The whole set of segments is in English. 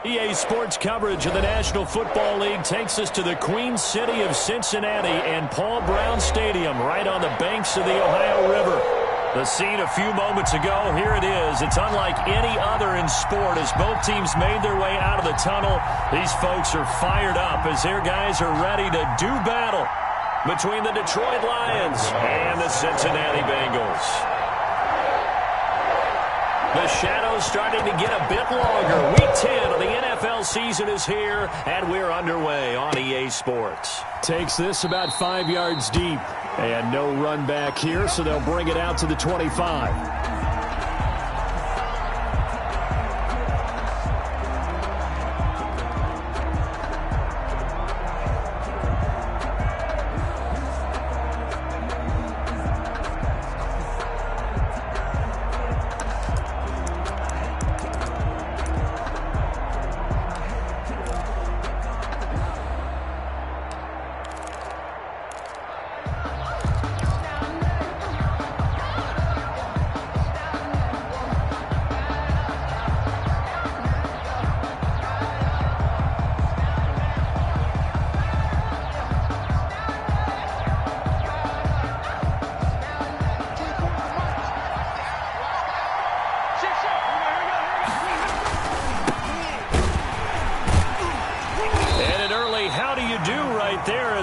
EA Sports coverage of the National Football League takes us to the Queen City of Cincinnati and Paul Brown Stadium right on the banks of the Ohio River. The scene a few moments ago, here it is. It's unlike any other in sport as both teams made their way out of the tunnel. These folks are fired up as their guys are ready to do battle between the Detroit Lions and the Cincinnati Bengals. The shadow's starting to get a bit longer. Week 10 of the NFL season is here, and we're underway on EA Sports. Takes this about 5 yards deep, and no run back here, so they'll bring it out to the 25.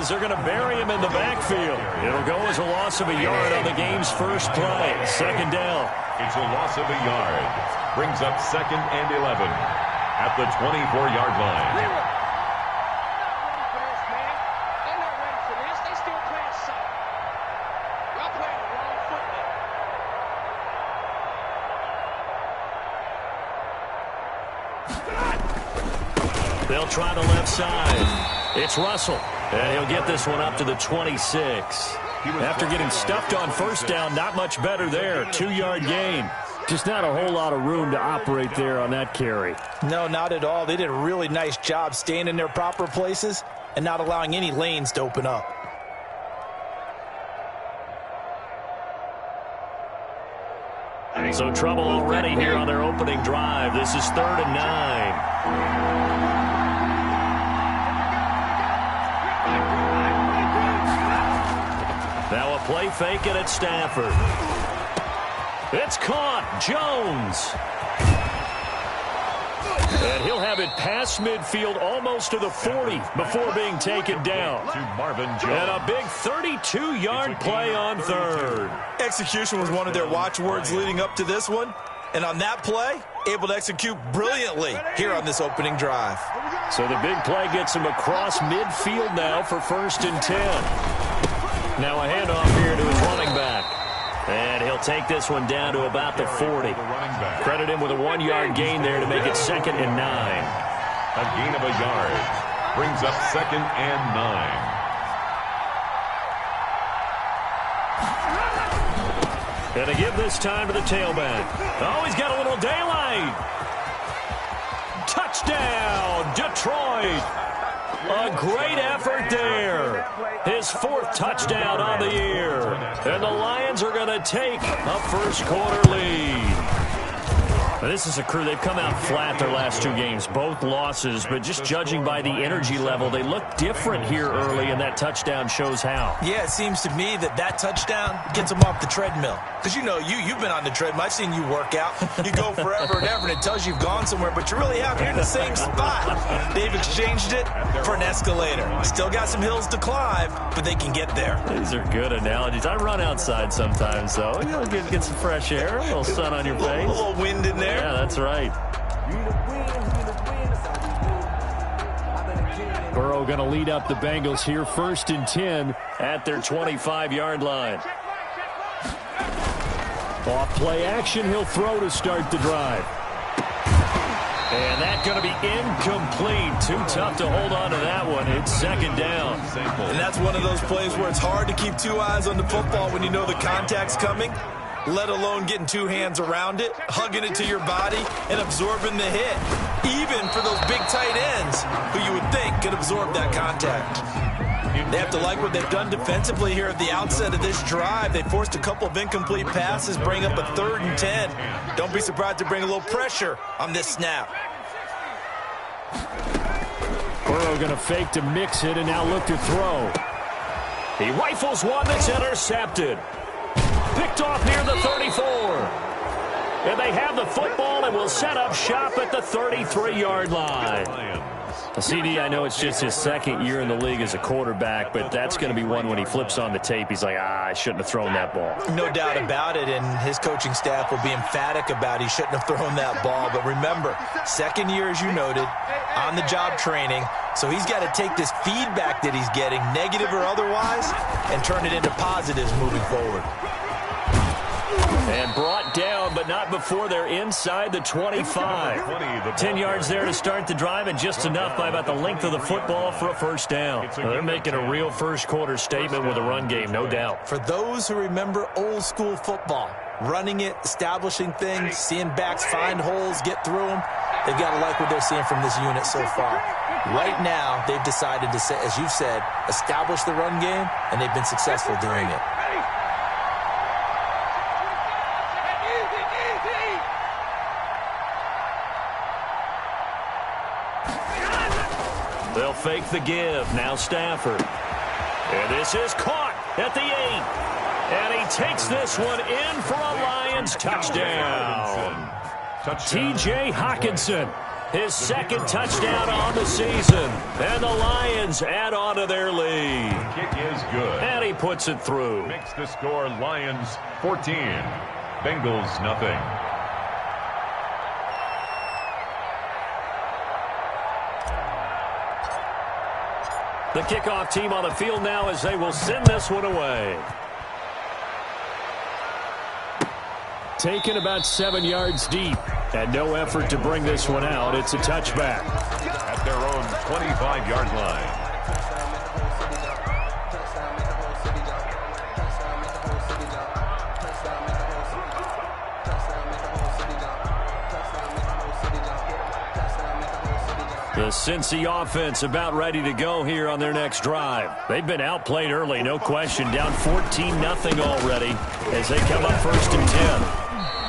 They're going to bury him in the backfield. It'll go as a loss of a yard on the game's first play. Second down. It's a loss of a yard. Brings up 2nd and 11 at the 24-yard line. They'll try the left side. It's Russell. And he'll get this one up to the 26. After getting stuffed on first down, not much better there. 2-yard gain. Just not a whole lot of room to operate there on that carry. No, not at all. They did a really nice job staying in their proper places and not allowing any lanes to open up. So trouble already here on their opening drive. This is 3rd and 9. Now a play fake it at Stafford. It's caught. Jones. And he'll have it past midfield almost to the 40 before being taken down. To Marvin Jones. And a big 32-yard play on 3rd. Execution was one of their watchwords leading up to this one. And on that play, able to execute brilliantly here on this opening drive. So the big play gets him across midfield now for 1st and 10. Now a handoff here to his running back. And he'll take this one down to about the 40. Credit him with a 1-yard gain there to make it 2nd and 9. A gain of a yard. Brings up 2nd and 9. And to give this time to the tailback. Oh, he's got a little daylight. Touchdown, Detroit. A great effort there. His 4th touchdown on the year. And the Lions are going to take a first-quarter lead. Now, this is a crew. They've come out flat their last 2 games, both losses. But just judging by the energy level, they look different here early, and that touchdown shows how. Yeah, it seems to me that touchdown gets them off the treadmill. Because, you know, you've been on the treadmill. I've seen you work out. You go forever and ever, and it tells you you've gone somewhere, but you really haven't. You're in the same spot. They've exchanged it for an escalator. Still got some hills to climb, but they can get there. These are good analogies. I run outside sometimes, though. You know, get some fresh air, a little sun on your face. A little wind in there. Yeah, that's right. Burrow going to lead up the Bengals here, 1st and 10 at their 25-yard line. Off play action, he'll throw to start the drive. And that's going to be incomplete. Too tough to hold on to that one. It's 2nd down. And that's one of those plays where it's hard to keep 2 eyes on the football when you know the contact's coming, let alone getting 2 hands around it, hugging it to your body, and absorbing the hit. Even for those big tight ends who you would think could absorb that contact. They have to like what they've done defensively here at the outset of this drive. They forced a couple of incomplete passes, bring up a 3rd and 10. Don't be surprised to bring a little pressure on this snap. Burrow going to fake to mix it and now look to throw. He rifles one that's intercepted. Picked off near the 34. And they have the football and will set up shop at the 33-yard line. CD, I know it's just his second year in the league as a quarterback, but that's going to be one when he flips on the tape. He's like, I shouldn't have thrown that ball. No doubt about it, and his coaching staff will be emphatic about he shouldn't have thrown that ball. But remember, second year, as you noted, on-the-job training, so he's got to take this feedback that he's getting, negative or otherwise, and turn it into positives moving forward. And brought down, but not before they're inside the 25. 10 yards there to start the drive, and just enough by about the length of the football for a first down. They're making a real first-quarter statement with a run game, no doubt. For those who remember old-school football, running it, establishing things, seeing backs find holes, get through them, they've got to like what they're seeing from this unit so far. Right now, they've decided to, as you've said, establish the run game, and they've been successful doing it. They'll fake the give. Now Stafford. And this is caught at the 8. And he takes this one in for a Lions touchdown. T.J. Hockenson, his second touchdown on the season. And the Lions add on to their lead. Kick is good. And he puts it through. Makes the score Lions 14. Bengals nothing. The kickoff team on the field now as they will send this one away. Taken about 7 yards deep. And no effort to bring this one out. It's a touchback. At their own 25-yard line. The Cincy offense about ready to go here on their next drive. They've been outplayed early, no question. Down 14-0 already as they come up first and 10.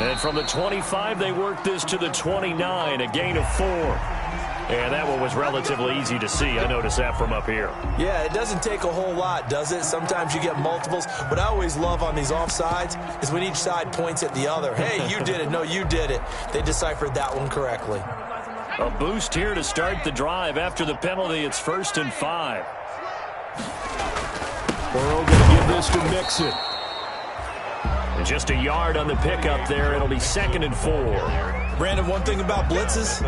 And from the 25, they work this to the 29, a gain of 4. And that one was relatively easy to see. I noticed that from up here. Yeah, it doesn't take a whole lot, does it? Sometimes you get multiples. What I always love on these offsides is when each side points at the other. Hey, you did it. No, you did it. They deciphered that one correctly. A boost here to start the drive. After the penalty, it's 1st and 5. Burrow going to give this to Mixon. And just a yard on the pickup there. It'll be 2nd and 4. Brandon, one thing about blitzes,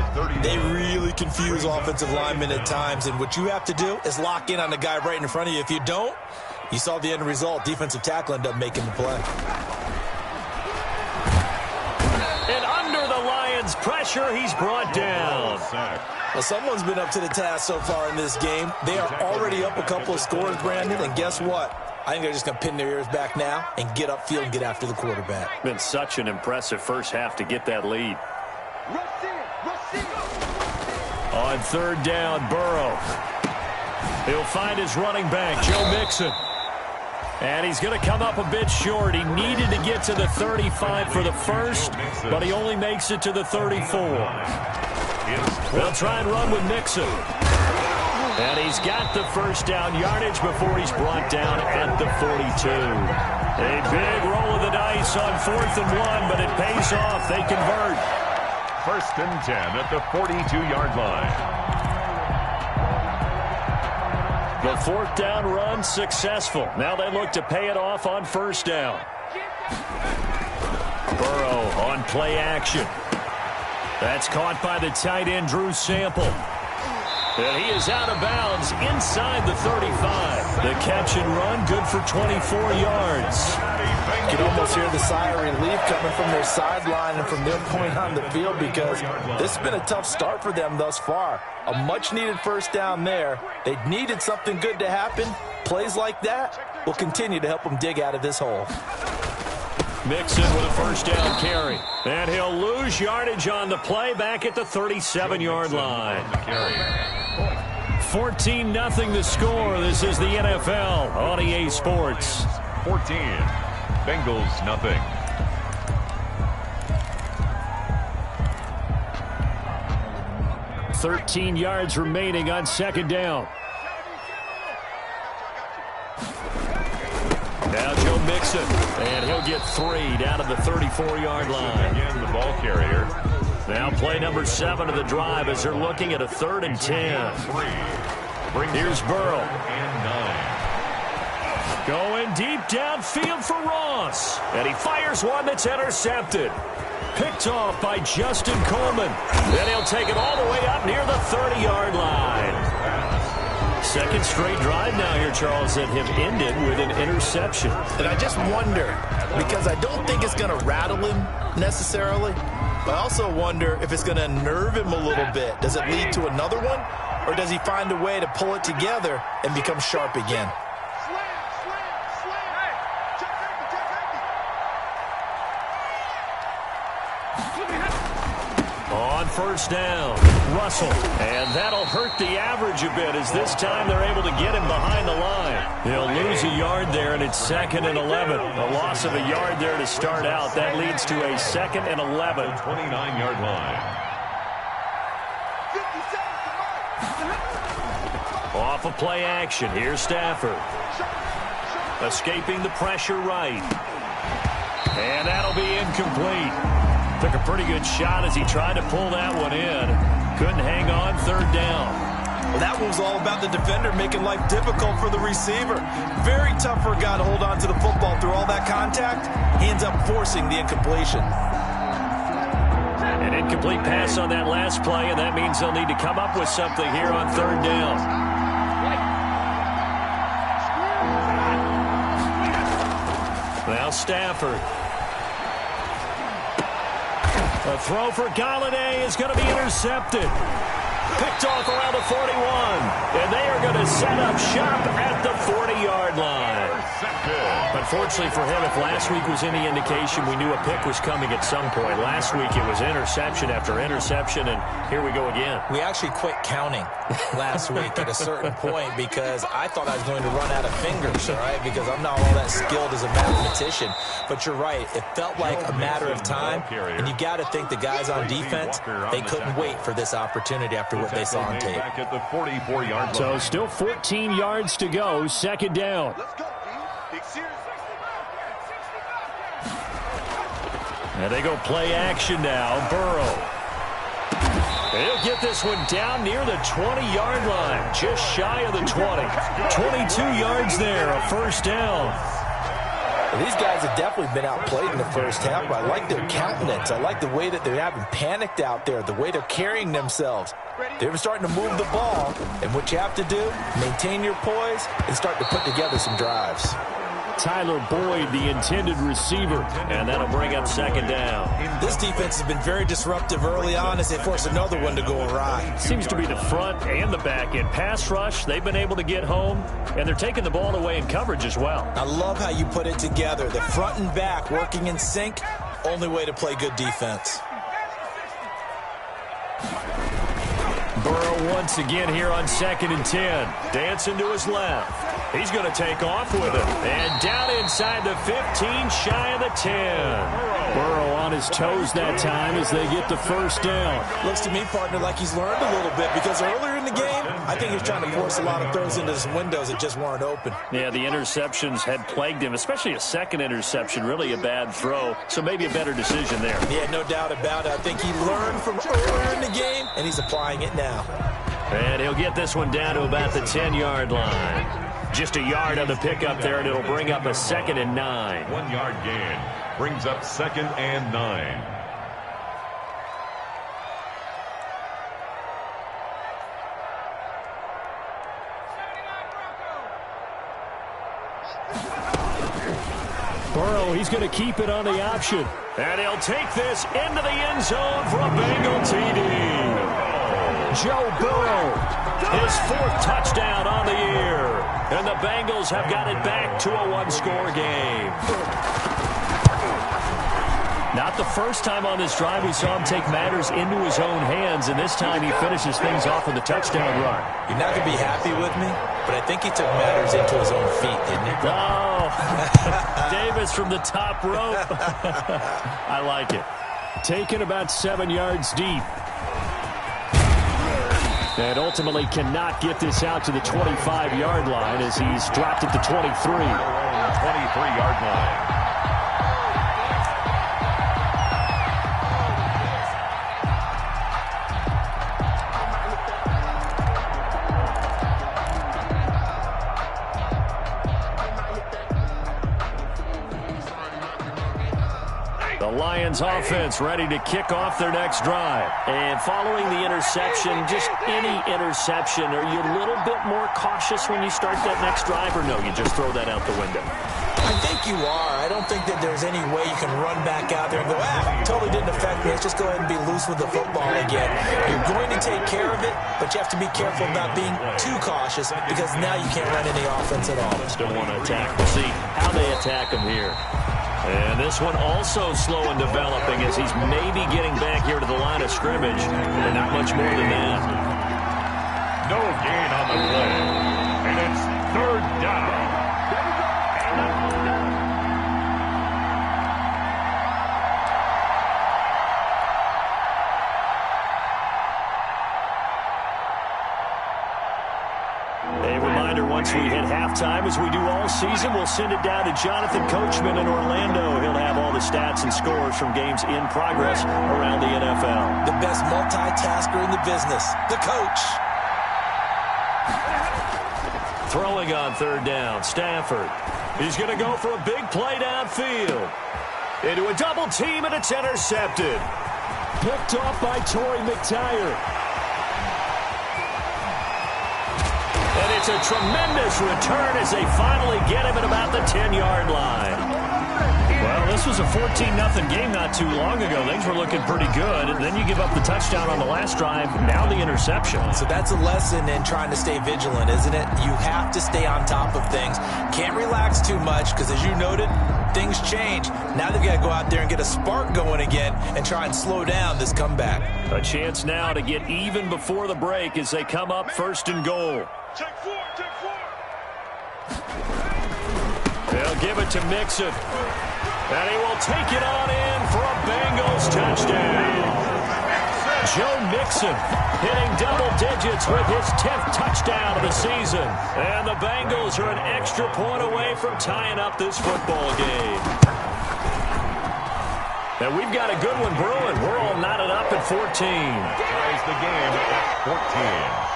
they really confuse offensive linemen at times, and what you have to do is lock in on the guy right in front of you. If you don't, you saw the end result. Defensive tackle ended up making the play. And under the Lions' pressure, he's brought down. Well, someone's been up to the task so far in this game. They are already up a couple of scores, Brandon, and guess what? I think they're just going to pin their ears back now and get upfield and get after the quarterback. Been such an impressive first half to get that lead. On 3rd down, Burrow. He'll find his running back, Joe Mixon. And he's going to come up a bit short. He needed to get to the 35 for the first, but he only makes it to the 34. They'll try and run with Mixon. And he's got the first down yardage before he's brought down at the 42. A big roll of the dice on 4th and 1, but it pays off. They convert. 1st and 10 at the 42-yard line. The 4th down run successful. Now they look to pay it off on 1st down. Burrow on play action. That's caught by the tight end, Drew Sample. And he is out of bounds inside the 35. The catch and run good for 24 yards. You can almost hear the sigh of relief coming from their sideline and from their point on the field because this has been a tough start for them thus far. A much-needed first down there. They needed something good to happen. Plays like that will continue to help them dig out of this hole. Mixon with a first down carry. And he'll lose yardage on the play back at the 37-yard line. 14-0 the score. This is the NFL on EA Sports. 14. Bengals nothing. 13 yards remaining on second down. Now Joe Mixon, and he'll get 3 down at the 34-yard line. Again, the ball carrier. Now play number 7 of the drive as they're looking at a 3rd and 10. Here's Burrow. And 9. Going deep downfield for Ross. And he fires one that's intercepted. Picked off by Justin Coleman. Then he'll take it all the way up near the 30-yard line. Second straight drive now here, Charles, that have ended with an interception. And I just wonder, because I don't think it's going to rattle him necessarily, but I also wonder if it's going to unnerve him a little bit. Does it lead to another one, or does he find a way to pull it together and become sharp again? On first down, Russell. And that'll hurt the average a bit as this time they're able to get him behind the line. He'll lose a yard there, and it's 2nd and 11. A loss of a yard there to start out. That leads to a 2nd and 11. 29-yard line. Off of play action. Here's Stafford. Escaping the pressure right. And that'll be incomplete. Took a pretty good shot as he tried to pull that one in. Couldn't hang on 3rd down. Well, that one was all about the defender making life difficult for the receiver. Very tough for a guy to hold on to the football through all that contact. He ends up forcing the incompletion. An incomplete pass on that last play, and that means they'll need to come up with something here on 3rd down. Now Stafford. A throw for Galladay is going to be intercepted. Picked off around the 41. And they are going to set up shop at the 40-yard line. Unfortunately for him, if last week was any indication, we knew a pick was coming at some point. Last week it was interception after interception, and here we go again. We actually quit counting last week at a certain point because I thought I was going to run out of fingers, all right, because I'm not all that skilled as a mathematician. But you're right. It felt like a matter of time, and you got to think the guys on defense, they couldn't wait for this opportunity after what they saw on tape. Back at the 44-yard line. So still 14 yards to go, 2nd down. And they go play action now. Burrow. He'll get this one down near the 20-yard line, just shy of the 20. 22 yards there, a 1st down. Well, these guys have definitely been outplayed in the first half, but I like their countenance. I like the way that they're having panicked out there, the way they're carrying themselves. They're starting to move the ball, and what you have to do, maintain your poise and start to put together some drives. Tyler Boyd, the intended receiver. And that'll bring up 2nd down. This defense has been very disruptive early on as they force another one to go awry. Seems to be the front and the back end. Pass rush, they've been able to get home, and they're taking the ball away in coverage as well. I love how you put it together. The front and back working in sync, only way to play good defense. Burrow once again here on 2nd and 10. Dancing to his left. He's going to take off with it. And down inside the 15, shy of the 10. Burrow on his toes that time as they get the 1st down. Looks to me, partner, like he's learned a little bit because earlier in the game, I think he was trying to force a lot of throws into some windows that just weren't open. Yeah, the interceptions had plagued him, especially a second interception, really a bad throw. So maybe a better decision there. Yeah, no doubt about it. I think he learned from earlier in the game, and he's applying it now. And he'll get this one down to about the 10-yard line. Just a yard on the pickup there, and it'll bring up a 2nd and 9. 1-yard gain brings up 2nd and 9. Burrow, he's going to keep it on the option. And he'll take this into the end zone for a Bengal TD. Joe Burrow, his 4th touchdown on the year. And the Bengals have got it back to a 1-score game. Not the first time on this drive we saw him take matters into his own hands, and this time he finishes things off with a touchdown run. You're not going to be happy with me, but I think he took matters into his own feet, didn't he? Oh, Davis from the top rope. I like it. Taken about 7 yards deep. And ultimately cannot get this out to the 25-yard line as he's dropped at the 23. 23-yard line. Lions offense ready to kick off their next drive. And following the interception, just any interception, are you a little bit more cautious when you start that next drive, or no, you just throw that out the window? I think you are. I don't think that there's any way you can run back out there and go, totally didn't affect me. Let's just go ahead and be loose with the football again. You're going to take care of it, but you have to be careful about being too cautious because now you can't run any offense at all. Still want to attack. We'll see how they attack him here. And this one also slow and developing as he's maybe getting back here to the line of scrimmage, but not much more than that. No gain on the play, and it's third down. Once we hit halftime, as we do all season, we'll send it down to Jonathan Coachman in Orlando. He'll have all the stats and scores from games in progress around the NFL. The best multitasker in the business, the coach. Throwing on third down, Stafford. He's going to go for a big play downfield. Into a double team, and it's intercepted. Picked off by Torrey McTyer. And it's a tremendous return as they finally get him at about the 10-yard line. Well, this was a 14-0 game not too long ago. Things were looking pretty good. And then you give up the touchdown on the last drive. Now the interception. So that's a lesson in trying to stay vigilant, isn't it? You have to stay on top of things. Can't relax too much because, as you noted, things change. Now they've got to go out there and get a spark going again and try and slow down this comeback. A chance now to get even before the break as they come up first and goal. Take four. They'll give it to Mixon. And he will take it on in for a Bengals touchdown. Joe Mixon hitting double digits with his 10th touchdown of the season. And the Bengals are an extra point away from tying up this football game. And we've got a good one brewing. We're all knotted up at 14. Ties the game at 14.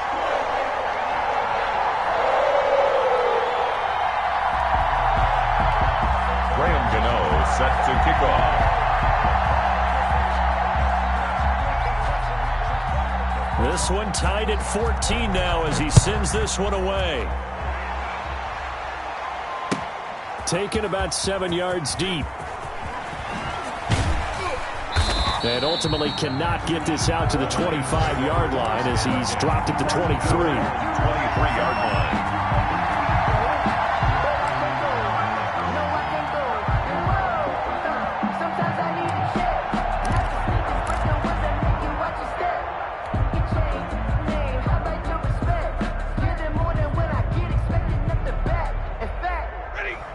Set to kick off. This one tied at 14 now as he sends this one away. Taken about 7 yards deep. And ultimately cannot get this out to the 25-yard line as he's dropped at the 23. 23-yard line.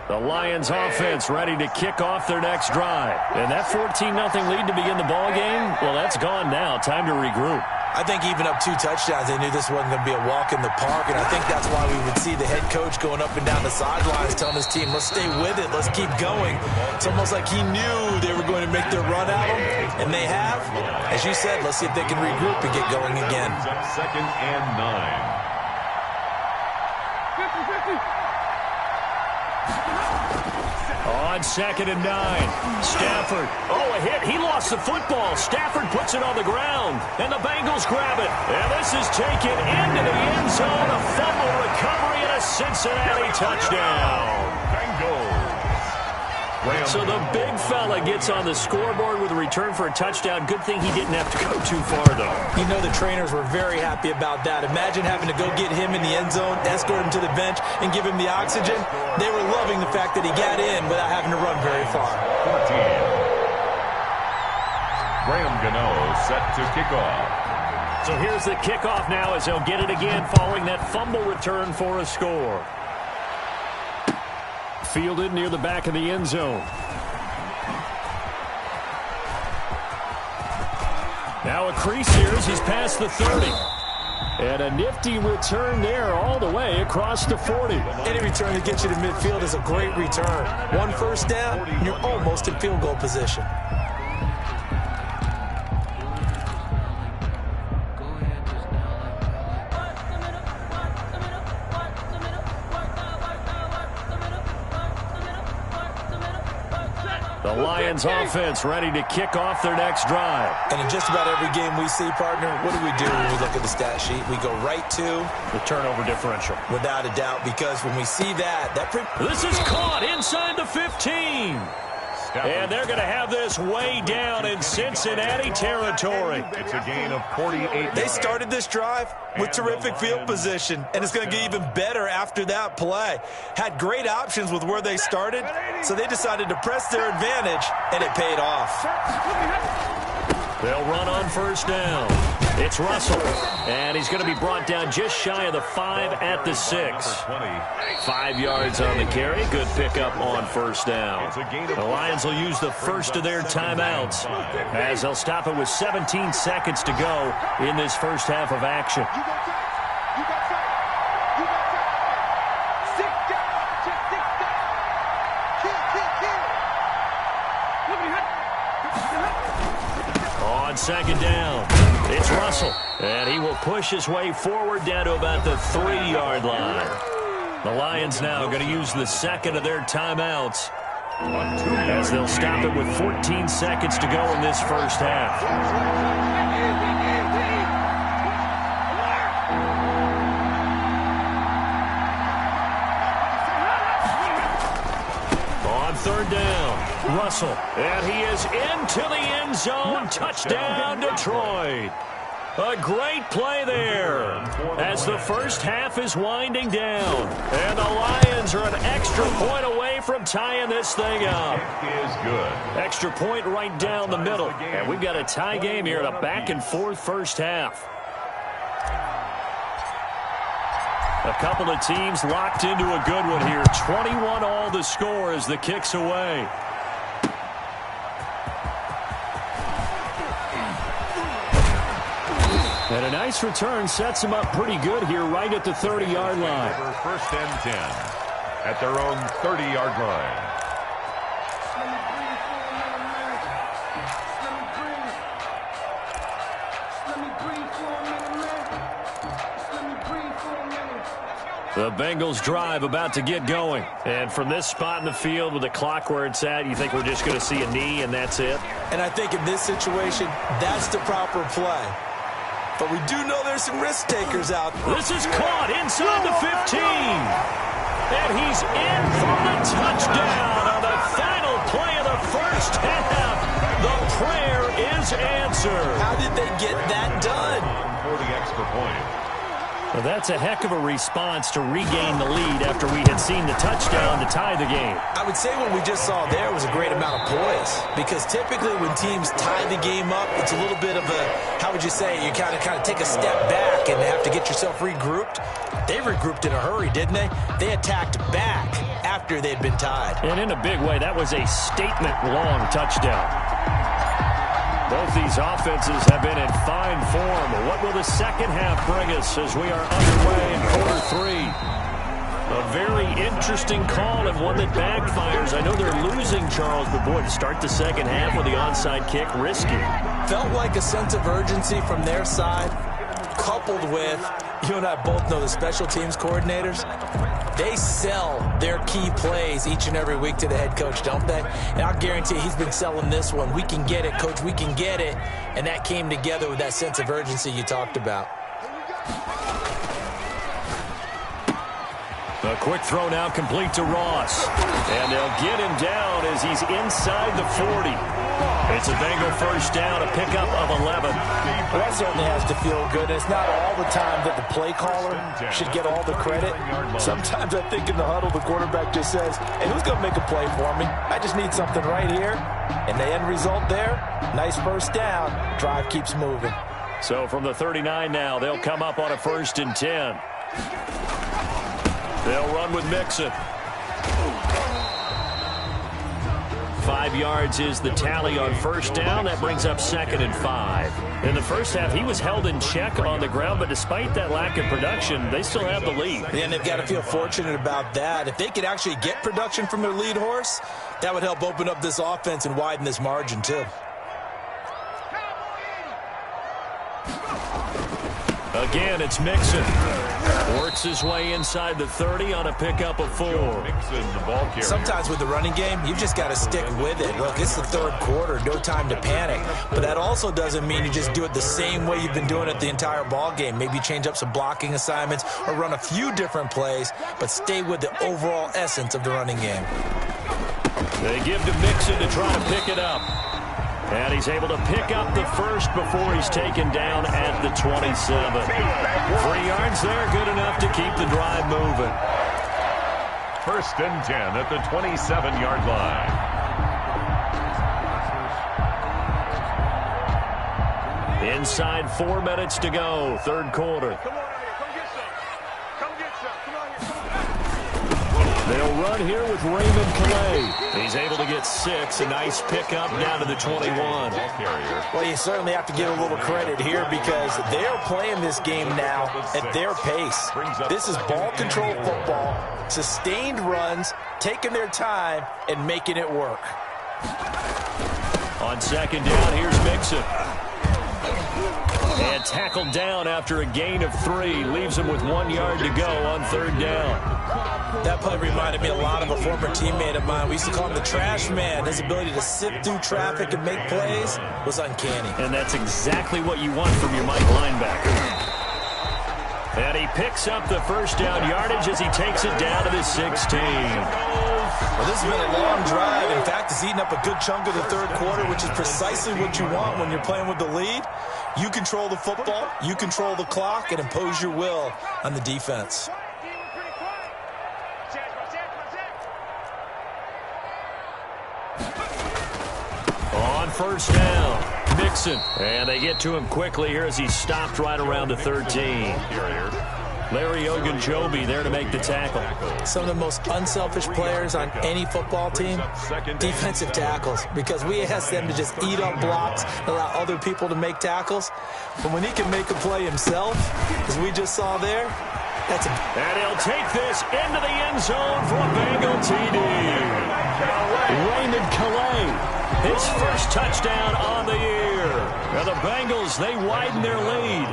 The Lions offense ready to kick off their next drive. And that 14-0 lead to begin the ball game, well, that's gone now. Time to regroup. I think even up 2 touchdowns, they knew this wasn't going to be a walk in the park, and I think that's why we would see the head coach going up and down the sidelines telling his team, let's stay with it, let's keep going. It's almost like he knew they were going to make their run at him, and they have. As you said, let's see if they can regroup and get going again. Second and 9. On second and 9, Stafford. Oh, a hit. He lost the football. Stafford puts it on the ground, and the Bengals grab it. And this is taken into the end zone. A fumble recovery and a Cincinnati touchdown. Bengals. So the big fella gets on the scoreboard with a return for a touchdown. Good thing he didn't have to go too far, though. You know the trainers were very happy about that. Imagine having to go get him in the end zone, escort him to the bench, and give him the oxygen. They were loving the fact that he got in without having to run very far. 14. Graham Gano set to kick off. So here's the kickoff now as they'll get it again following that fumble return for a score. Fielded near the back of the end zone. Now a crease here as he's past the 30. And a nifty return there all the way across the 40. Any return that gets you to midfield is a great return. One first down, you're almost in field goal position. The Lions offense ready to kick off their next drive. And in just about every game we see, partner, what do we do when we look at the stat sheet? We go right to the turnover differential. Without a doubt, because when we see that this is caught inside the 15. And they're going to have this way down in Cincinnati territory. It's a gain of 48. They started this drive with terrific field position, and it's going to get even better after that play. Had great options with where they started, so they decided to press their advantage, and it paid off. They'll run on first down. It's Russell, and he's going to be brought down just shy of the 5 at the 6. 5 yards on the carry. Good pickup on first down. The Lions will use the first of their timeouts as they'll stop it with 17 seconds to go in this first half of action. On second down, it's Russell, and he will push his way forward down to about the 3-yard line. The Lions now going to use the second of their timeouts as they'll stop it with 14 seconds to go in this first half. On third down, Russell, and he is into the end zone. Touchdown, Detroit. A great play there as the first half is winding down. And the Lions are an extra point away from tying this thing up. Is good. Extra point right down the middle. And we've got a tie game here in a back-and-forth first half. A couple of teams locked into a good one here. 21 all the score as the kick's away. And a nice return sets them up pretty good here right at the 30-yard line. First and 10 at their own 30-yard line. The Bengals drive about to get going. And from this spot in the field with the clock where it's at, you think we're just going to see a knee and that's it? And I think in this situation, that's the proper play. But we do know there's some risk takers out there. This is caught inside the 15. And he's in for the touchdown on the final play of the first half. The prayer is answered. How did they get that done? For the extra point. Well, that's a heck of a response to regain the lead after we had seen the touchdown to tie the game. I would say what we just saw there was a great amount of poise, because typically when teams tie the game up, it's a little bit of a, how would you say, you kind of take a step back and have to get yourself regrouped. They regrouped in a hurry, didn't they? They attacked back after they'd been tied. And in a big way, that was a statement-long touchdown. Both these offenses have been in fine form. What will the second half bring us as we are underway in quarter 3? A very interesting call and one that backfires. I know they're losing, Charles, but boy, to start the second half with the onside kick, risky. Felt like a sense of urgency from their side, coupled with, you and I both know the special teams coordinators, they sell their key plays each and every week to the head coach, don't they? And I'll guarantee he's been selling this one. We can get it, coach, we can get it. And that came together with that sense of urgency you talked about. A quick throw now complete to Ross. And they'll get him down as he's inside the 40. It's a Bengal first down, a pickup of 11. Well, that certainly has to feel good. It's not all the time that the play caller should get all the credit. Sometimes I think in the huddle, the quarterback just says, hey, who's going to make a play for me? I just need something right here. And the end result there, nice first down. Drive keeps moving. So from the 39 now, they'll come up on a 1st and 10. They'll run with Mixon. 5 yards is the tally on first down. That brings up 2nd and 5. In the first half, he was held in check on the ground, but despite that lack of production, they still have the lead. And they've got to feel fortunate about that. If they could actually get production from their lead horse, that would help open up this offense and widen this margin too. Again, it's Mixon. Works his way inside the 30 on a pickup of 4. Sometimes with the running game, you've just got to stick with it. Look, it's the third quarter, no time to panic. But that also doesn't mean you just do it the same way you've been doing it the entire ball game. Maybe change up some blocking assignments or run a few different plays, but stay with the overall essence of the running game. They give to Mixon to try to pick it up. And he's able to pick up the first before he's taken down at the 27. 3 yards there, good enough to keep the drive moving. 1st and 10 at the 27-yard line. Inside 4 minutes to go, third quarter. They'll run here with Raymond Calais. He's able to get 6. A nice pickup down to the 21. Well, you certainly have to give a little credit here because they're playing this game now at their pace. This is ball control football, sustained runs, taking their time, and making it work. On 2nd down, here's Mixon. And tackled down after a gain of 3. Leaves him with 1 yard to go on 3rd down. That play reminded me a lot of a former teammate of mine. We used to call him the trash man. His ability to sift through traffic and make plays was uncanny. And that's exactly what you want from your Mike linebacker. And he picks up the first down yardage as he takes it down to the 16. Well, this has been a long drive. In fact, it's eaten up a good chunk of the third quarter, which is precisely what you want when you're playing with the lead. You control the football, you control the clock, and impose your will on the defense. On first down, Mixon. And they get to him quickly here as he's stopped right around the 13. Larry Ogunjobi there to make the tackle. Some of the most unselfish players on any football team, defensive tackles, because we ask them to just eat up blocks, allow other people to make tackles. But when he can make a play himself, as we just saw there, that's a... And he'll take this into the end zone for a Bengal TD. Raymond Calais. His first touchdown on the year. Now the Bengals, they widen their lead.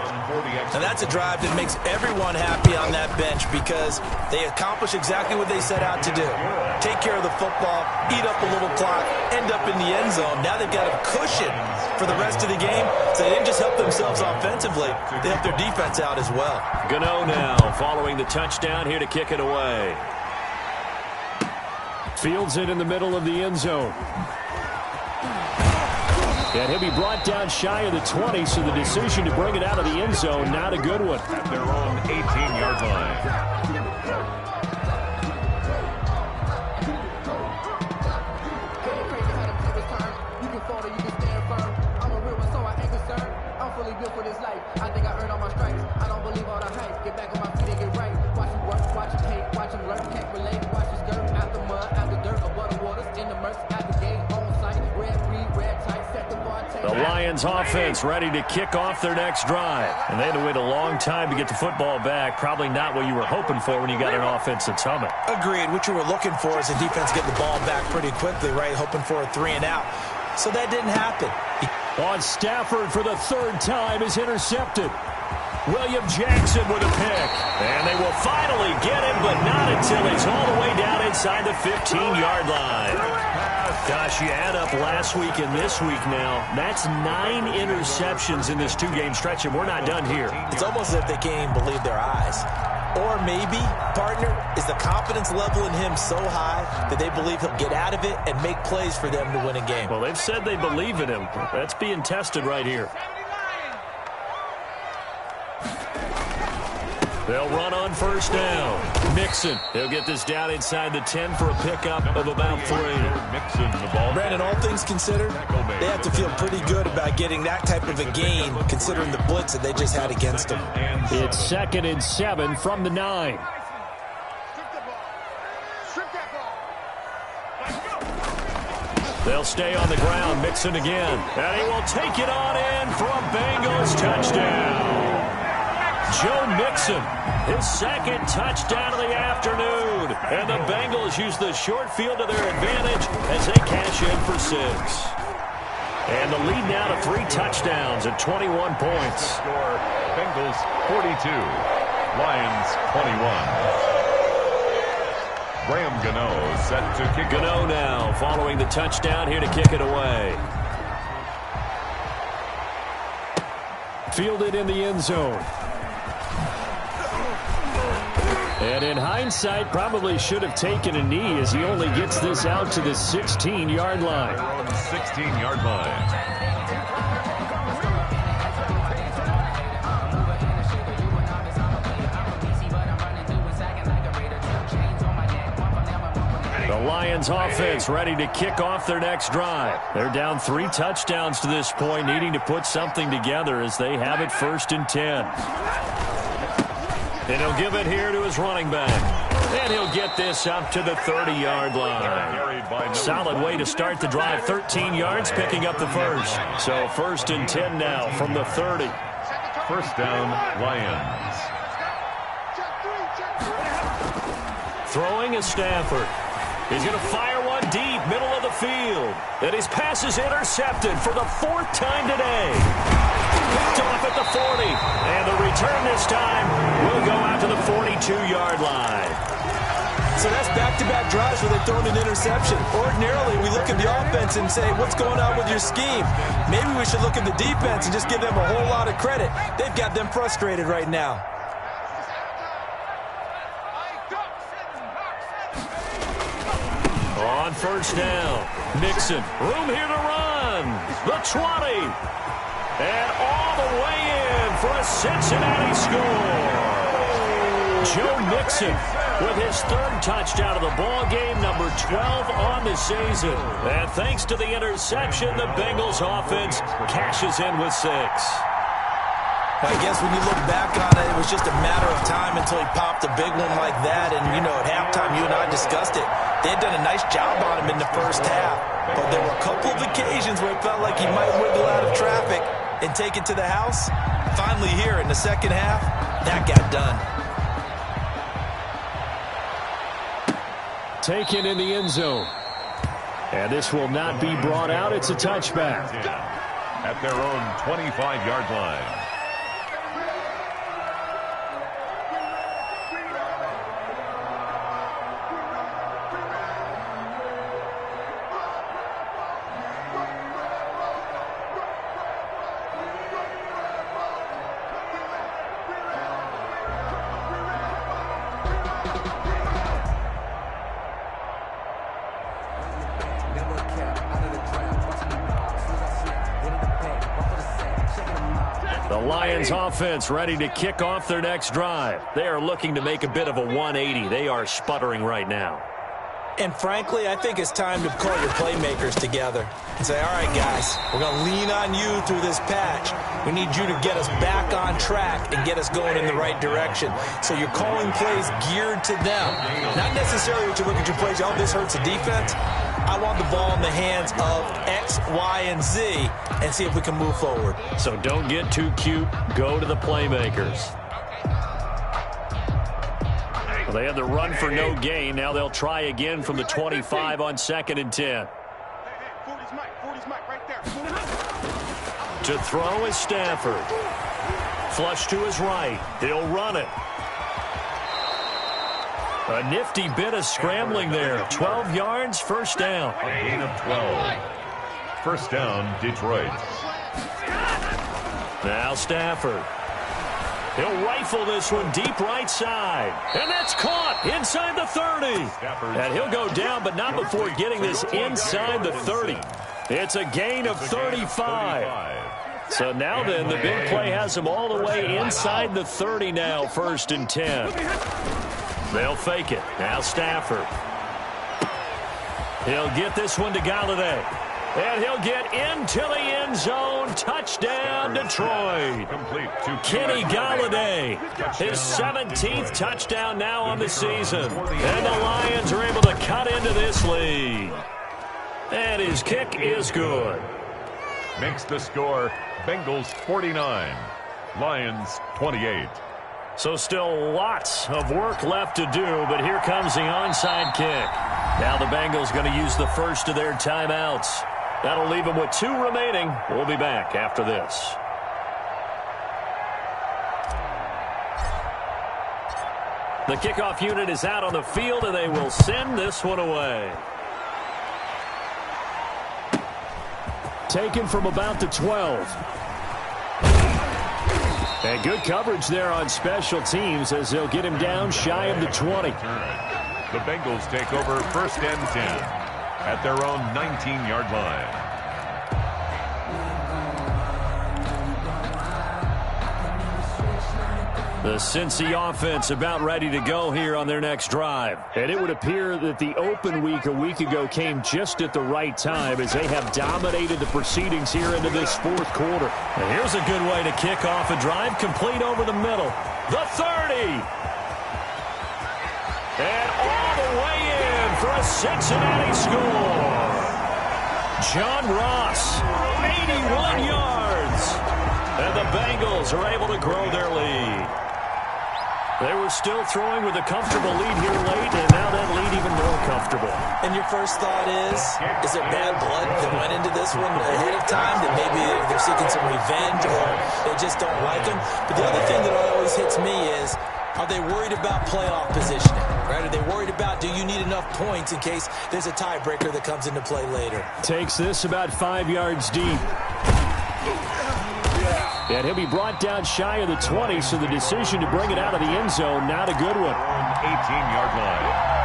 And that's a drive that makes everyone happy on that bench because they accomplish exactly what they set out to do. Take care of the football, eat up a little clock, end up in the end zone. Now they've got a cushion for the rest of the game. So they didn't just help themselves offensively, they helped their defense out as well. Gano now following the touchdown here to kick it away. Fields it in the middle of the end zone. And he'll be brought down shy of the 20, so the decision to bring it out of the end zone, not a good one. At their own 18-yard line. The Lions offense ready to kick off their next drive. And they had to wait a long time to get the football back. Probably not what you were hoping for when you got an offense that's humming. Agreed. What you were looking for is the defense getting the ball back pretty quickly, right? Hoping for a 3 and out. So that didn't happen. On Stafford for the 3rd time is intercepted. William Jackson with a pick. And they will finally get him, but not until it's all the way down inside the 15-yard line. Gosh, you add up last week and this week now. That's 9 interceptions in this 2-game stretch, and we're not done here. It's almost as if they can't even believe their eyes. Or maybe, partner, is the confidence level in him so high that they believe he'll get out of it and make plays for them to win a game. Well, they've said they believe in him. That's being tested right here. They'll run on first down. Mixon. He'll get this down inside the 10 for a pickup of about 3. Brandon, all things considered, they have to feel pretty good about getting that type of a gain considering the blitz that they just had against them. It's 2nd and 7 from the 9. They'll stay on the ground, Mixon again. And he will take it on in for a Bengals touchdown. Joe Mixon, his second touchdown of the afternoon. And the Bengals use the short field to their advantage as they cash in for 6. And the lead now to 3 touchdowns at 21 points. Score, Bengals 42, Lions 21. Graham Gano set to kick. Gano now following the touchdown here to kick it away. Fielded in the end zone. And in hindsight, probably should have taken a knee as he only gets this out to the 16-yard line. 16-yard line. The Lions offense ready to kick off their next drive. They're down 3 touchdowns to this point, needing to put something together as they have it 1st and 10. And he'll give it here to his running back. And he'll get this up to the 30-yard line. Solid way to start the drive. 13 yards, picking up the first. So 1st and 10 now from the 30. First down, Lions. Throwing is Stafford. He's going to fire one deep, middle of the field. And his pass is intercepted for the 4th time today. Picked off at the 40. And the return this time will go out to the 42-yard line. So that's back-to-back drives where they've thrown an interception. Ordinarily, we look at the offense and say, what's going on with your scheme? Maybe we should look at the defense and just give them a whole lot of credit. They've got them frustrated right now. On first down, Mixon, room here to run. The 20. And all the way in for a Cincinnati score. Joe Mixon with his 3rd touchdown of the ball game, number 12 on the season. And thanks to the interception, the Bengals offense cashes in with 6. I guess when you look back on it, it was just a matter of time until he popped a big one like that. And, you know, at halftime, you and I discussed it. They had done a nice job on him in the first half. But there were a couple of occasions where it felt like he might wiggle out of traffic and take it to the house. Finally here in the second half, that got done. Taken in the end zone. And this will not be brought out. It's a touchback. At their own 25-yard line. The Lions offense ready to kick off their next drive. They are looking to make a bit of a 180. They are sputtering right now. And frankly, I think it's time to call your playmakers together and say, all right, guys, we're going to lean on you through this patch. We need you to get us back on track and get us going in the right direction. So you're calling plays geared to them. Not necessarily that you look at your plays, oh, this hurts the defense. I want the ball in the hands of X, Y, and Z and see if we can move forward. So don't get too cute. Go to the playmakers. Well, they had the run for no gain. Now they'll try again from the 25 on 2nd and 10. To throw is Stafford. Flush to his right. He'll run it. A nifty bit of scrambling there. 12 yards, first down. A gain of 12. First down, Detroit. Now Stafford. He'll rifle this one deep right side. And that's caught inside the 30. And he'll go down, but not before getting this inside the 30. It's a gain of 35. So now then, the big play has him all the way inside the 30 now, 1st and 10. They'll fake it. Now Stafford. He'll get this one to Galladay. And he'll get into the end zone. Touchdown, Detroit. Kenny Galladay, his 17th touchdown now on the season. And the Lions are able to cut into this lead. And his kick is good. Makes the score Bengals 49, Lions 28. So still lots of work left to do, but here comes the onside kick. Now the Bengals going to use the first of their timeouts. That'll leave them with 2 remaining. We'll be back after this. The kickoff unit is out on the field, and they will send this one away. Taken from about the 12. And good coverage there on special teams as they'll get him down shy of the 20. The Bengals take over 1st and 10 at their own 19-yard line. The Cincy offense about ready to go here on their next drive. And it would appear that the open week a week ago came just at the right time as they have dominated the proceedings here into this 4th quarter. And here's a good way to kick off a drive, complete over the middle. The 30. And all the way in for a Cincinnati score. John Ross, 81 yards. And the Bengals are able to grow their lead. They were still throwing with a comfortable lead here late, and now that lead even more comfortable. And your first thought is it bad blood that went into this one ahead of time, that maybe they're seeking some revenge or they just don't like him? But the other thing that always hits me is, are they worried about playoff positioning? Right? Are they worried about, do you need enough points in case there's a tiebreaker that comes into play later? Takes this about 5 yards deep. And he'll be brought down shy of the 20, so the decision to bring it out of the end zone, not a good one. 18-yard line.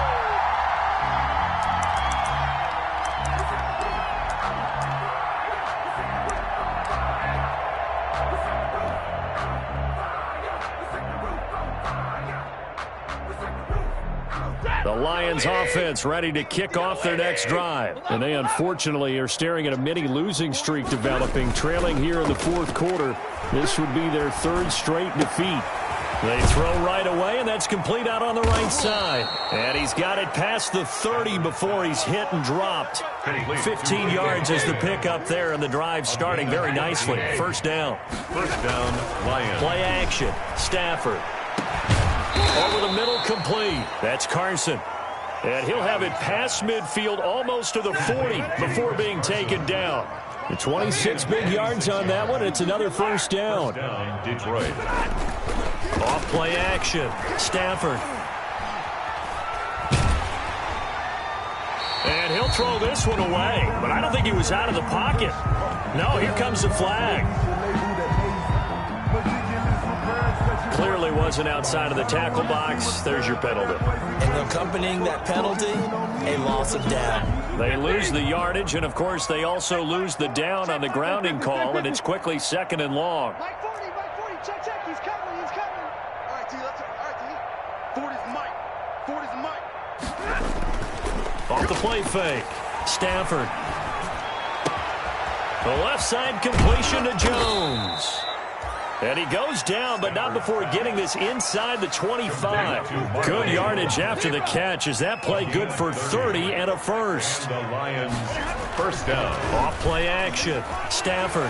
The Lions offense ready to kick off their next drive. And they unfortunately are staring at a mini losing streak developing, trailing here in the 4th quarter. This would be their 3rd straight defeat. They throw right away, and that's complete out on the right side. And he's got it past the 30 before he's hit and dropped. 15 yards is the pickup there, and the drive starting very nicely. 1st down. 1st down, Lions. Play action. Stafford. Over the middle, complete. That's Carson. And he'll have it past midfield almost to the 40 before being taken down. The 26 big yards on that one. It's another 1st down. 1st down, Detroit. Off play action. Stafford. And he'll throw this one away. But I don't think he was out of the pocket. No, here comes the flag. Clearly wasn't outside of the tackle box. There's your penalty. And accompanying that penalty, a loss of down. They lose the yardage, and, of course, they also lose the down on the grounding call, and it's quickly 2nd and long. Mike 40, check, he's coming. All right, T, let's go. 40's the mic. Off the play fake. Stafford. The left side completion to Jones. And he goes down, but not before getting this inside the 25. Good yardage after the catch. Is that play good for 30 and a 1st? The Lions, 1st down. Off play action. Stafford.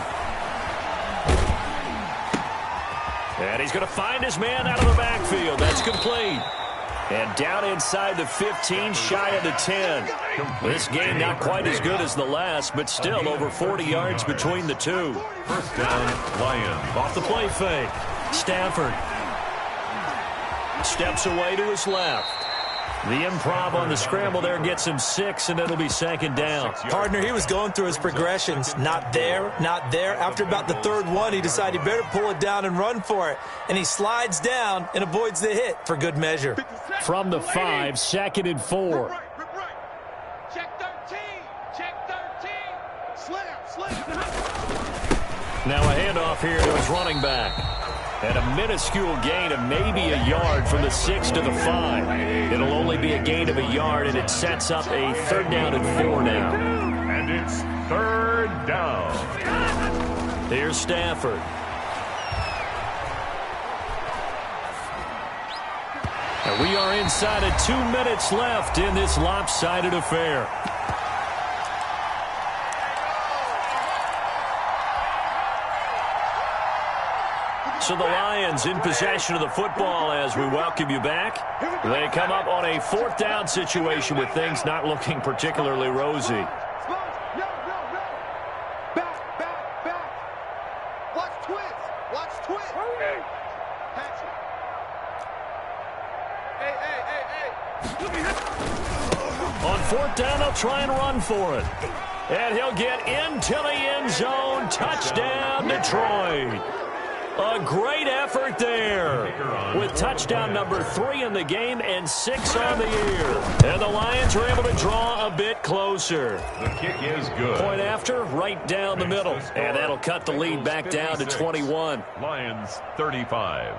And he's going to find his man out of the backfield. That's complete. And down inside the 15, shy of the 10. This game not quite as good as the last, but still over 40 yards between the two. 1st down, Lions. Off the play fake. Stafford. Steps away to his left. The improv on the scramble there gets him 6, and it'll be 2nd down. Partner, he was going through his progressions. Not there, not there. After about the 3rd one, he decided he better pull it down and run for it. And he slides down and avoids the hit for good measure. From the 5, 2nd and 4. Right. Check 13. Slam. Now a handoff here to his running back. And a minuscule gain of maybe a yard from the 6 to the 5. It'll only be a gain of a yard, and it sets up a 3rd down and 4 now. And it's 3rd down. Here's Stafford. And we are inside of 2 minutes left in this lopsided affair. So the Lions in possession of the football as we welcome you back. They come up on a 4th down situation with things not looking particularly rosy. No. Back. Watch twist. Catch it. Hey. On 4th down, they'll try and run for it. And he'll get into the end zone. Touchdown, Detroit. A great effort there with touchdown number 3 in the game and 6 on the year. And the Lions are able to draw a bit closer. The kick is good. Point after, right down the middle. And that'll cut the lead back down to 21. Lions 35.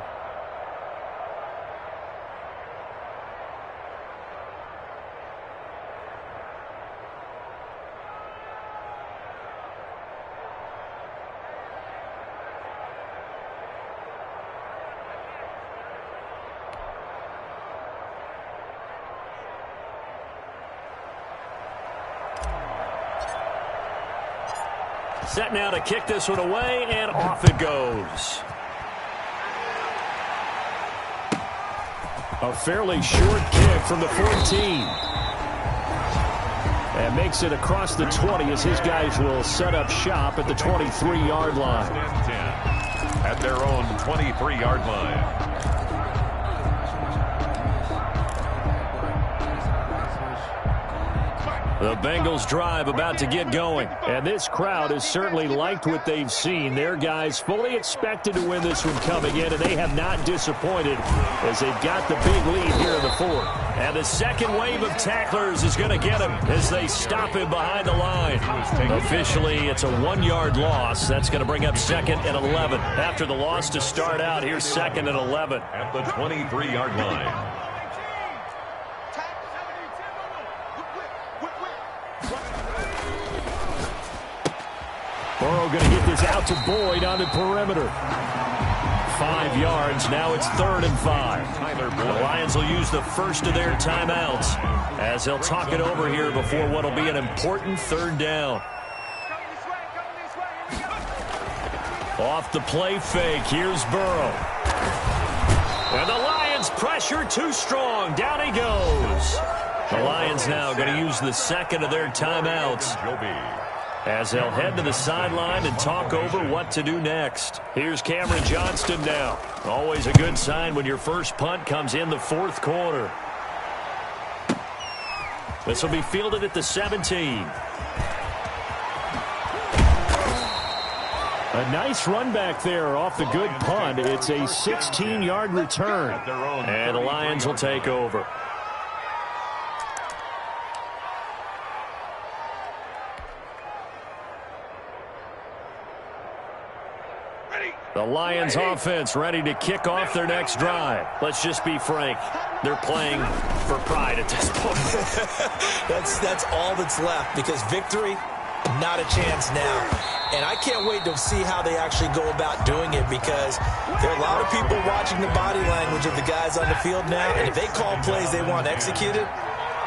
Set now to kick this one away, and off it goes. A fairly short kick from the 14. And makes it across the 20 as his guys will set up shop at the 23-yard line. At their own 23-yard line. The Bengals drive about to get going. And this crowd has certainly liked what they've seen. Their guys fully expected to win this one coming in, and they have not disappointed as they've got the big lead here in the 4th. And the second wave of tacklers is going to get him as they stop him behind the line. Officially, it's a 1-yard loss. That's going to bring up 2nd and 11. After the loss to start out, here's 2nd and 11. At the 23-yard line. Burrow going to get this out to Boyd on the perimeter. 5 yards. Now it's 3rd and 5. The Lions will use the first of their timeouts as they'll talk it over here before what will be an important 3rd down. Off the play fake. Here's Burrow. And the Lions pressure too strong. Down he goes. The Lions now going to use the second of their timeouts as they'll head to the sideline and talk over what to do next. Here's Cameron Johnston now. Always a good sign when your first punt comes in the 4th quarter. This will be fielded at the 17. A nice run back there off the good punt. It's a 16-yard return. And the Lions will take over. The Lions offense ready to kick off their next drive. Let's just be frank. They're playing for pride at this point. That's all that's left, because victory, not a chance now. And I can't wait to see how they actually go about doing it, because there are a lot of people watching the body language of the guys on the field now. And if they call plays they want executed,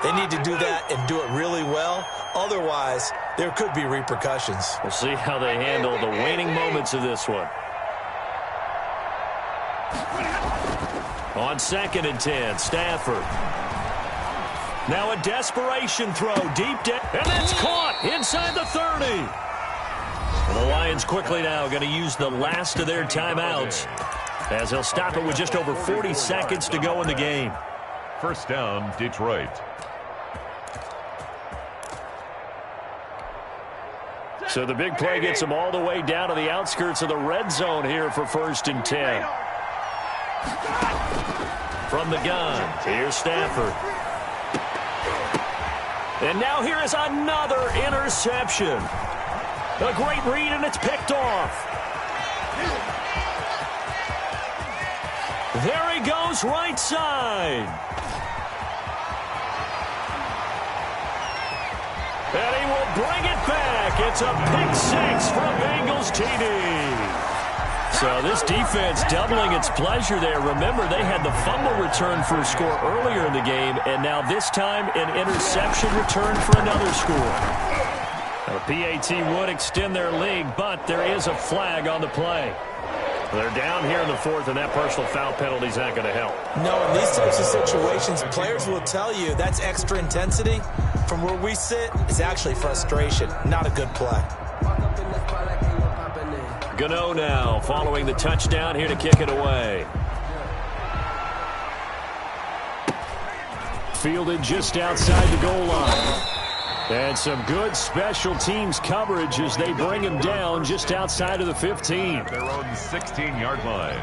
they need to do that and do it really well. Otherwise, there could be repercussions. We'll see how they handle the waning moments of this one. On 2nd and 10, Stafford. Now a desperation throw deep down, and that's caught inside the 30. And the Lions quickly now going to use the last of their timeouts as they'll stop it with just over 40 seconds to go in the game. First down, Detroit. So the big play gets them all the way down to the outskirts of the red zone here for 1st and 10. From the gun, here's Stafford. And now here is another interception. A great read, and it's picked off. There he goes, right side. And he will bring it back. It's a pick 6 from Bengals TD. So this defense doubling its pleasure there. Remember, they had the fumble return for a score earlier in the game, and now this time an interception return for another score. The PAT would extend their lead, but there is a flag on the play. They're down here in the fourth, and that personal foul penalty is not going to help. No, in these types of situations, players will tell you that's extra intensity. From where we sit, it's actually frustration, not a good play. Gano now following the touchdown here to kick it away. Fielded just outside the goal line. And some good special teams coverage as they bring him down just outside of the 15. Their own 16-yard line.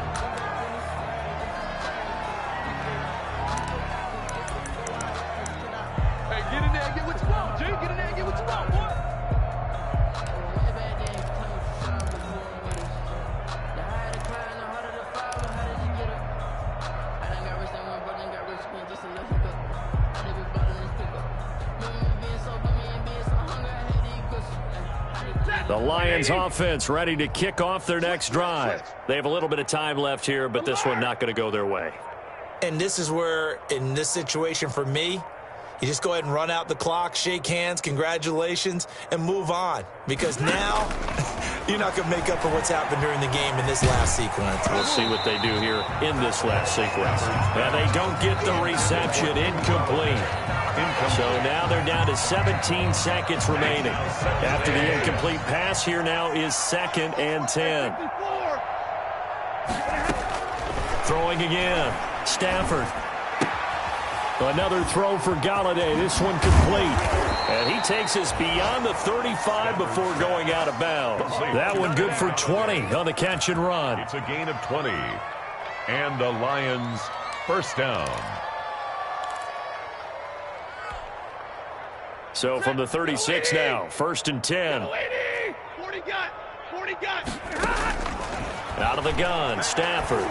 Hey, get in there and get what you want, G. Get in there and get what you want, boy. The Lions offense ready to kick off their next drive. They have a little bit of time left here, but this one not going to go their way. And this is where, in this situation for me, you just go ahead and run out the clock, shake hands, congratulations, and move on. Because now, you're not going to make up for what's happened during the game in this last sequence. We'll see what they do here in this last sequence. And they don't get the reception. Incomplete. So now they're down to 17 seconds remaining. After the incomplete pass, here now is 2nd and 10. Throwing again. Stafford. Another throw for Galladay. This one complete. And he takes us beyond the 35 before going out of bounds. That one good for 20 on the catch and run. It's a gain of 20. And the Lions first down. So from the 36 now, 1st and 10. 40 got. Out of the gun, Stafford.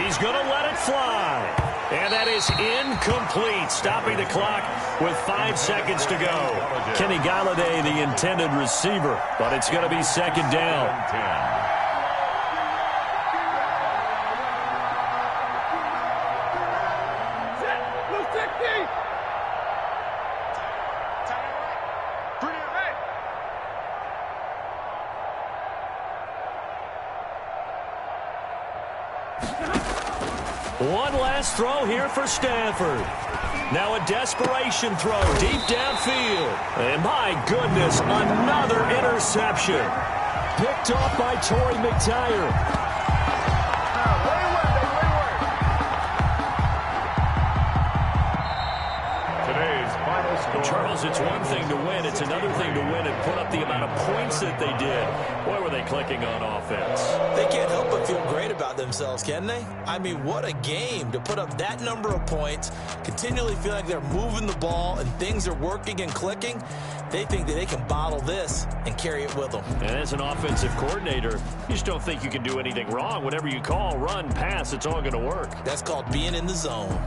He's going to let it fly. And that is incomplete, stopping the clock with 5 seconds to go. Kenny Galladay, the intended receiver, but it's going to be 2nd down. 10. One last throw here for Stafford. Now a desperation throw deep downfield. And my goodness, another interception. Picked off by Torrey McTyer. Charles, it's one thing to win. It's another thing to win and put up the amount of points that they did. Boy, were they clicking on offense. They can't help but feel great about themselves, can they? I mean, what a game to put up that number of points, continually feel like they're moving the ball and things are working and clicking. They think that they can bottle this and carry it with them. And as an offensive coordinator, you just don't think you can do anything wrong. Whatever you call, run, pass, it's all going to work. That's called being in the zone.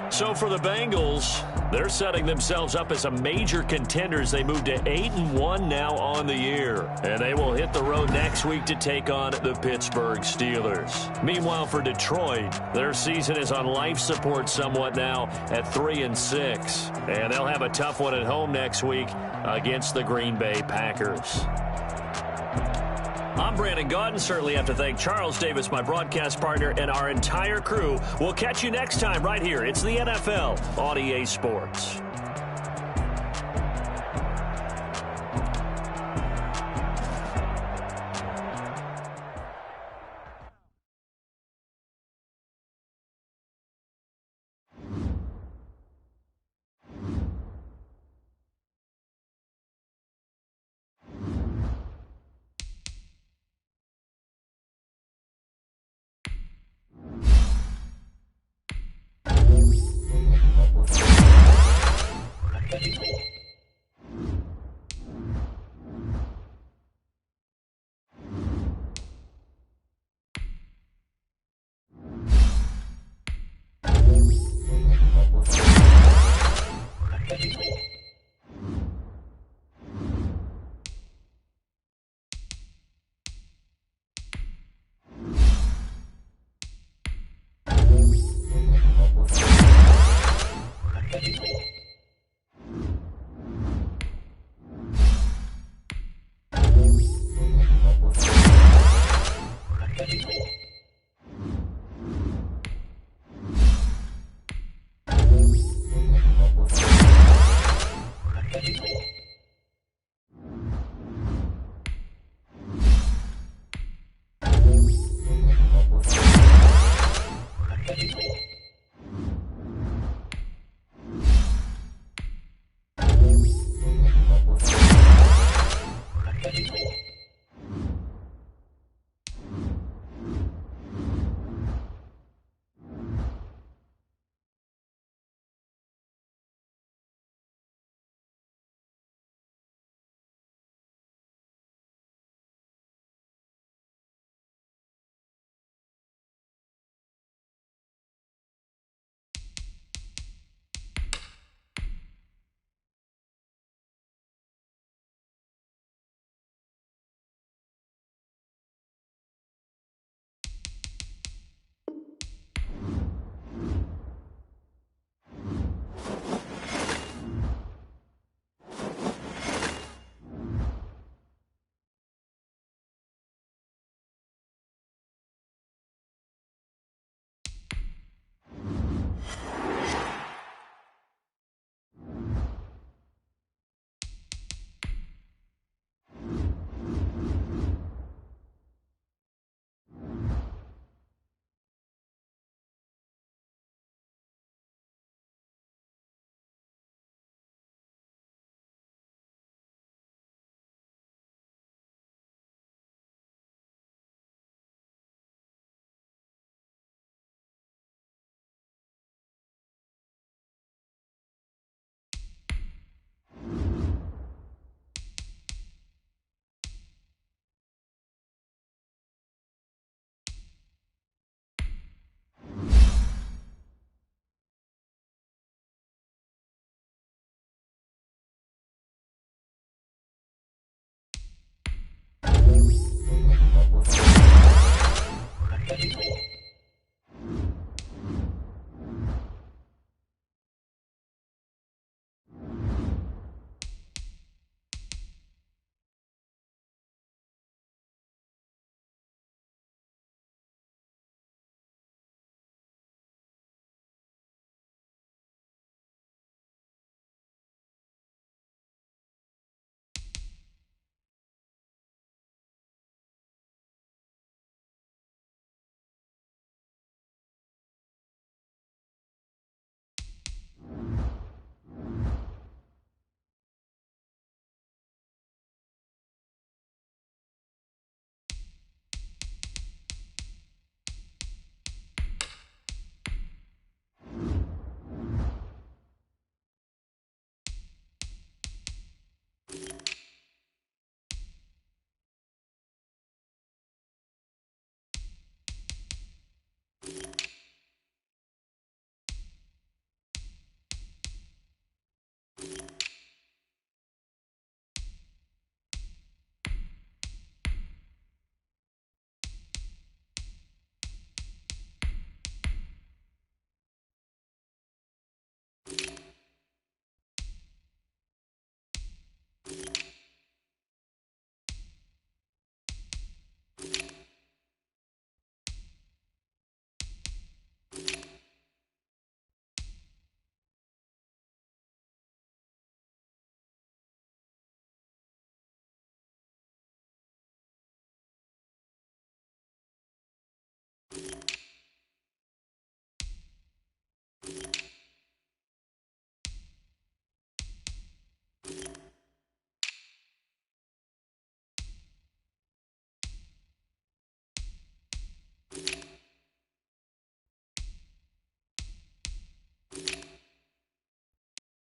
So for the Bengals, they're setting themselves up as a major contender as they move to 8-1 now on the year. And they will hit the road next week to take on the Pittsburgh Steelers. Meanwhile, for Detroit, their season is on life support somewhat now at 3-6. And they'll have a tough one at home next week against the Green Bay Packers. I'm Brandon Gaudin. Certainly have to thank Charles Davis, my broadcast partner, and our entire crew. We'll catch you next time right here. It's the NFL on EA Sports.